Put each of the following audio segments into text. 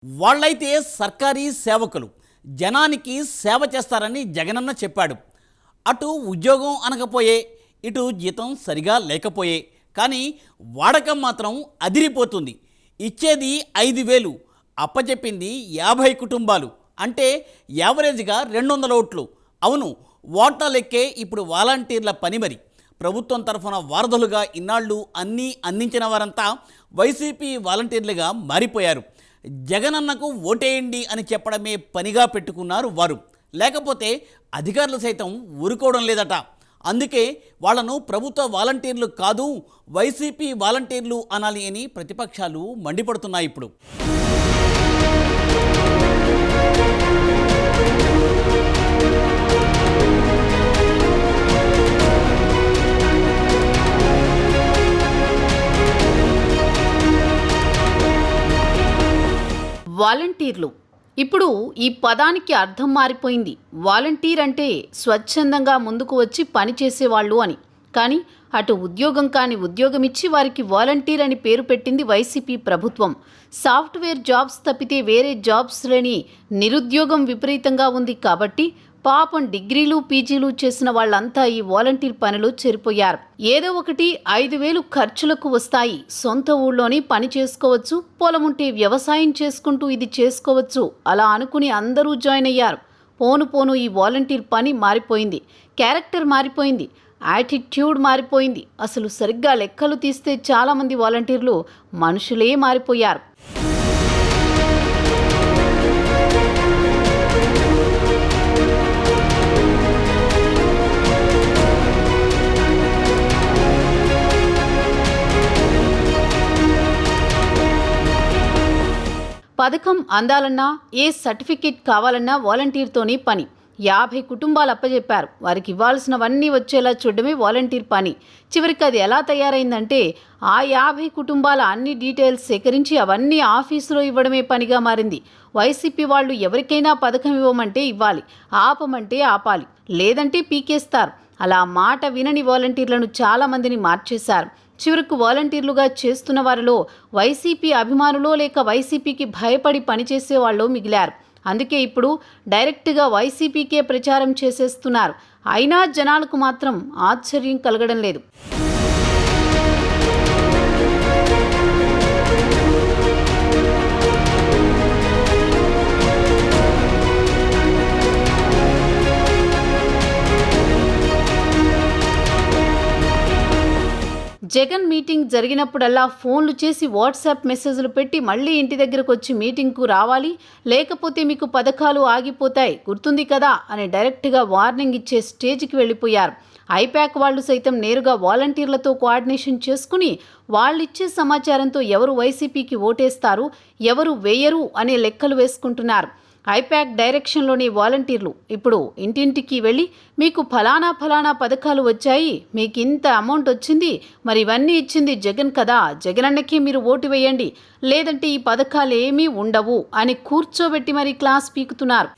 వాళ్ళైతే సర్కారీ సేవకులు జనానికి సేవ చేస్తారని జగనన్న చెప్పాడు. అటు ఉద్యోగం అనకపోయే, ఇటు జీతం సరిగా లేకపోయే, కానీ వాడకం మాత్రం అదిరిపోతుంది. ఇచ్చేది 5,000, అప్పచెప్పింది 50 కుటుంబాలు, అంటే యావరేజ్గా 200 ఓట్లు. అవును, ఓట్ల లెక్కే ఇప్పుడు వాలంటీర్ల పని. మరి ప్రభుత్వం తరఫున వారధులుగా ఇన్నాళ్ళు అన్నీ అందించిన వారంతా వైసీపీ వాలంటీర్లుగా మారిపోయారు. జగనన్నకు ఓటేయండి అని చెప్పడమే పనిగా పెట్టుకున్నారు వారు. లేకపోతే అధికారులు సైతం ఊరుకోవడం లేదట. అందుకే వాళ్లను ప్రభుత్వ వాలంటీర్లు కాదు, వైసీపీ వాలంటీర్లు అనాలి అని ప్రతిపక్షాలు మండిపడుతున్నాయి ఇప్పుడు. వాలంటీర్లు ఇప్పుడు ఈ పదానికి అర్థం మారిపోయింది. వాలంటీర్ అంటే స్వచ్ఛందంగా ముందుకు వచ్చి పనిచేసేవాళ్ళు అని. కానీ అటు ఉద్యోగం కాని ఉద్యోగం ఇచ్చి వారికి వాలంటీర్ అని పేరు పెట్టింది వైసీపీ ప్రభుత్వం. సాఫ్ట్వేర్ జాబ్స్ తప్పితే వేరే జాబ్స్ లేని నిరుద్యోగం విపరీతంగా ఉంది. కాబట్టి పాపం డిగ్రీలు పీజీలు చేసిన వాళ్ళంతా ఈ వాలంటీర్ పనిలో చేరిపోయారు. ఏదో ఒకటి 5,000 ఖర్చులకు వస్తాయి. సొంత ఊళ్ళోని పని చేసుకోవచ్చు, పొలం ఉంటే వ్యవసాయం చేసుకుంటూ ఇది చేసుకోవచ్చు, అలా అనుకుని అందరూ జాయిన్ అయ్యారు. పోను పోను ఈ వాలంటీర్ పని మారిపోయింది. క్యారెక్టర్ మారిపోయింది, యాటిట్యూడ్ మారిపోయింది. అసలు సరిగ్గా లెక్కలు తీస్తే చాలామంది వాలంటీర్లు మనుషులే మారిపోయారు. పథకం అందాలన్నా, ఏ సర్టిఫికేట్ కావాలన్నా వాలంటీర్తోనే పని. 50 కుటుంబాలు అప్పచెప్పారు. వారికి ఇవ్వాల్సినవన్నీ వచ్చేలా చూడడమే వాలంటీర్ పని. చివరికి అది ఎలా తయారైందంటే ఆ 50 కుటుంబాల అన్ని డీటెయిల్స్ సేకరించి అవన్నీ ఆఫీసులో ఇవ్వడమే పనిగా మారింది. వైసీపీ వాళ్ళు ఎవరికైనా పథకం ఇవ్వమంటే ఇవ్వాలి, ఆపమంటే ఆపాలి, లేదంటే పీకేస్తారు. అలా మాట వినని వాలంటీర్లను చాలామందిని మార్చేశారు. చివరకు వాలంటీర్లుగా చేస్తున్న వారిలో వైసీపీ అభిమానులో లేక వైసీపీకి భయపడి పనిచేసే వాళ్ళు మిగిలారు. అందుకే ఇప్పుడు డైరెక్ట్గా వైసీపీకే ప్రచారం చేసేస్తున్నారు. అయినా జనాలకు మాత్రం ఆశ్చర్యం కలగడం లేదు. జగన్ మీటింగ్ జరిగినప్పుడల్లా ఫోన్లు చేసి వాట్సాప్ మెసేజ్లు పెట్టి మళ్ళీ ఇంటి దగ్గరకు వచ్చి మీటింగ్కు రావాలి, లేకపోతే మీకు పథకాలు ఆగిపోతాయి, గుర్తుంది కదా అని డైరెక్ట్గా వార్నింగ్ ఇచ్చే స్టేజ్కి వెళ్ళిపోయారు. ఐప్యాక్ వాళ్ళు సైతం నేరుగా వాలంటీర్లతో కోఆర్డినేషన్ చేసుకుని వాళ్ళిచ్చే సమాచారంతో ఎవరు వైసీపీకి ఓటేస్తారు, ఎవరు వేయరు అనే లెక్కలు వేసుకుంటున్నారు. ఐప్యాక్ డైరెక్షన్లోని వాలంటీర్లు ఇప్పుడు ఇంటింటికి వెళ్ళి మీకు ఫలానా పథకాలు వచ్చాయి, మీకు ఇంత అమౌంట్ వచ్చింది, మరి ఇవన్నీ ఇచ్చింది జగన్ కదా, జగనన్నకి మీరు ఓటు వేయండి, లేదంటే ఈ పథకాలు ఏమీ ఉండవు అని కూర్చోబెట్టి మరీ క్లాస్ పీకుతున్నారు.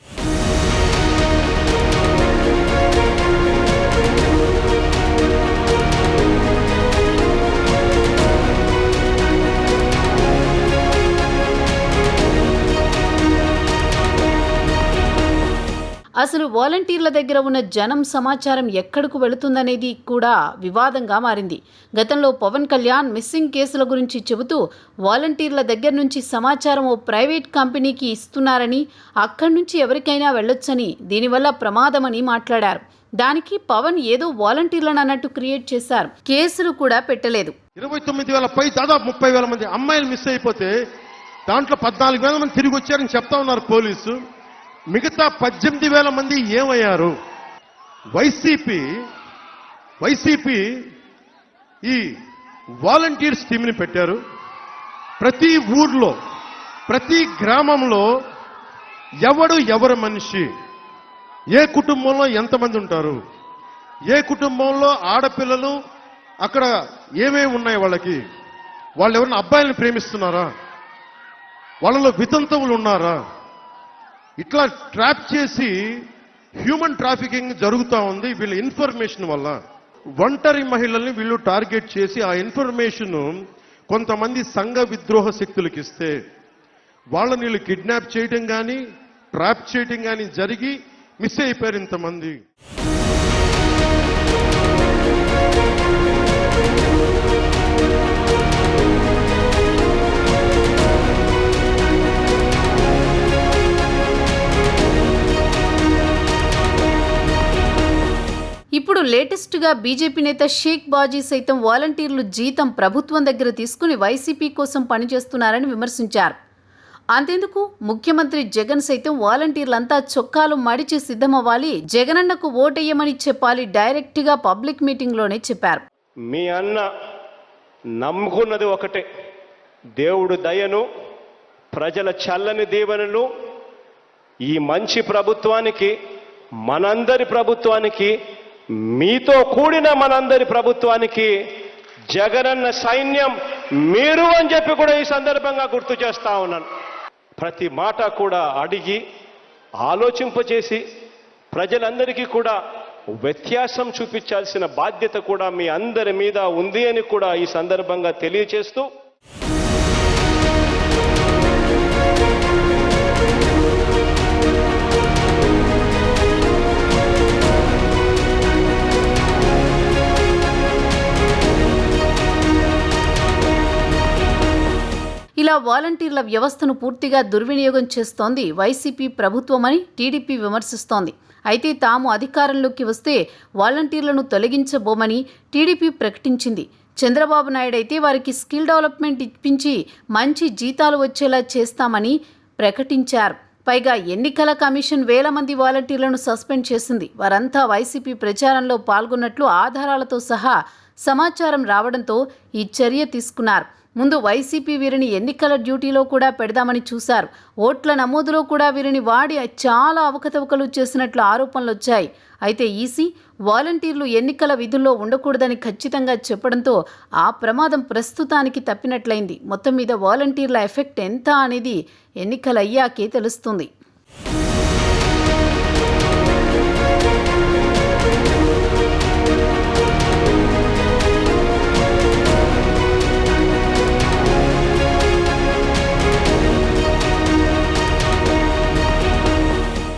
అసలు వాలంటీర్ల దగ్గర ఉన్న జనం సమాచారం ఎక్కడకు వెళుతుందనేది కూడా వివాదంగా మారింది. గతంలో పవన్ కళ్యాణ్ మిస్సింగ్ కేసుల గురించి చెబుతూ వాలంటీర్ల దగ్గర నుంచి సమాచారం ఓ ప్రైవేట్ కంపెనీకి ఇస్తున్నారని, అక్కడి నుంచి ఎవరికైనా వెళ్ళొచ్చని, దీనివల్ల ప్రమాదమని మాట్లాడారు. దానికి పవన్ ఏదో వాలంటీర్లను అన్నట్టు క్రియేట్ చేశారు. కేసులు కూడా పెట్టలేదు. 29,000 పై దాదాపు 30,000 మంది అమ్మాయిలు మిస్ అయిపోతే దాంట్లో 14,000 మంది తిరిగి వచ్చారని చెప్తా ఉన్నారు పోలీసు. మిగతా 18,000 మంది ఏమయ్యారు? వైసీపీ ఈ వాలంటీర్స్ టీంని పెట్టారు. ప్రతి ఊర్లో, ప్రతి గ్రామంలో ఎవరు మనిషి, ఏ కుటుంబంలో ఎంతమంది ఉంటారు, ఏ కుటుంబంలో ఆడపిల్లలు, అక్కడ ఏమేమి ఉన్నాయి వాళ్ళకి, వాళ్ళు ఎవరైనా అబ్బాయిలను ప్రేమిస్తున్నారా, వాళ్ళలో వితంతువులు ఉన్నారా, ఇట్లా ట్రాప్ చేసి హ్యూమన్ ట్రాఫికింగ్ జరుగుతూ ఉంది. వీళ్ళ ఇన్ఫర్మేషన్ వల్ల ఒంటరి మహిళల్ని వీళ్ళు టార్గెట్ చేసి ఆ ఇన్ఫర్మేషన్ కొంతమంది సంఘ విద్రోహ శక్తులకు ఇస్తే వాళ్ళని వీళ్ళు కిడ్నాప్ చేయడం కానీ ట్రాప్ చేయడం కానీ జరిగి మిస్ అయిపోయారు ఇంతమంది. ఇప్పుడు లేటెస్ట్గా బీజేపీ నేత షేక్ బాజీ సైతం వాలంటీర్లు జీతం ప్రభుత్వం దగ్గర తీసుకుని వైసీపీ కోసం పనిచేస్తున్నారని విమర్శించారు. అంతెందుకు ముఖ్యమంత్రి జగన్ సైతం వాలంటీర్లంతా చొక్కాలు మడిచి సిద్ధమవ్వాలి, జగనన్నకు ఓటెయ్యమని చెప్పాలి డైరెక్ట్గా పబ్లిక్ మీటింగ్లోనే చెప్పారు. మీ అన్న నమ్ముకున్నది ఒకటే, దేవుడు దయను, ప్రజల చల్లని దీవెనలు. ఈ మంచి ప్రభుత్వానికి, మనందరి ప్రభుత్వానికి, మీతో కూడిన మనందరి ప్రభుత్వానికి జగనన్న సైన్యం మీరు అని చెప్పి కూడా ఈ సందర్భంగా గుర్తు చేస్తా ఉన్నాను. ప్రతి మాట కూడా అడిగి ఆలోచింపచేసి ప్రజలందరికీ కూడా వ్యత్యాసం చూపించాల్సిన బాధ్యత కూడా మీ అందరి మీద ఉంది అని కూడా ఈ సందర్భంగా తెలియచేస్తూ, ఇలా వాలంటీర్ల వ్యవస్థను పూర్తిగా దుర్వినియోగం చేస్తోంది వైసీపీ ప్రభుత్వమని టీడీపీ విమర్శిస్తోంది. అయితే తాము అధికారంలోకి వస్తే వాలంటీర్లను తొలగించబోమని టీడీపీ ప్రకటించింది. చంద్రబాబు నాయుడు అయితే వారికి స్కిల్ డెవలప్మెంట్ ఇప్పించి మంచి జీతాలు వచ్చేలా చేస్తామని ప్రకటించారు. పైగా ఎన్నికల కమిషన్ 1000 మంది వాలంటీర్లను సస్పెండ్ చేసింది. వారంతా వైసీపీ ప్రచారంలో పాల్గొన్నట్లు ఆధారాలతో సహా సమాచారం రావడంతో ఈ చర్య తీసుకున్నారు. ముందు వైసీపీ వీరిని ఎన్నికల డ్యూటీలో కూడా పెడదామని చూశారు. ఓట్ల నమోదులో కూడా వీరిని వాడి చాలా అవకతవకలు చేసినట్లు ఆరోపణలు వచ్చాయి. అయితే ఈసీ వాలంటీర్లు ఎన్నికల విధుల్లో ఉండకూడదని ఖచ్చితంగా చెప్పడంతో ఆ ప్రమాదం ప్రస్తుతానికి తప్పినట్లయింది. మొత్తం మీద వాలంటీర్ల ఎఫెక్ట్ ఎంత అనేది ఎన్నికలయ్యాకే తెలుస్తుంది.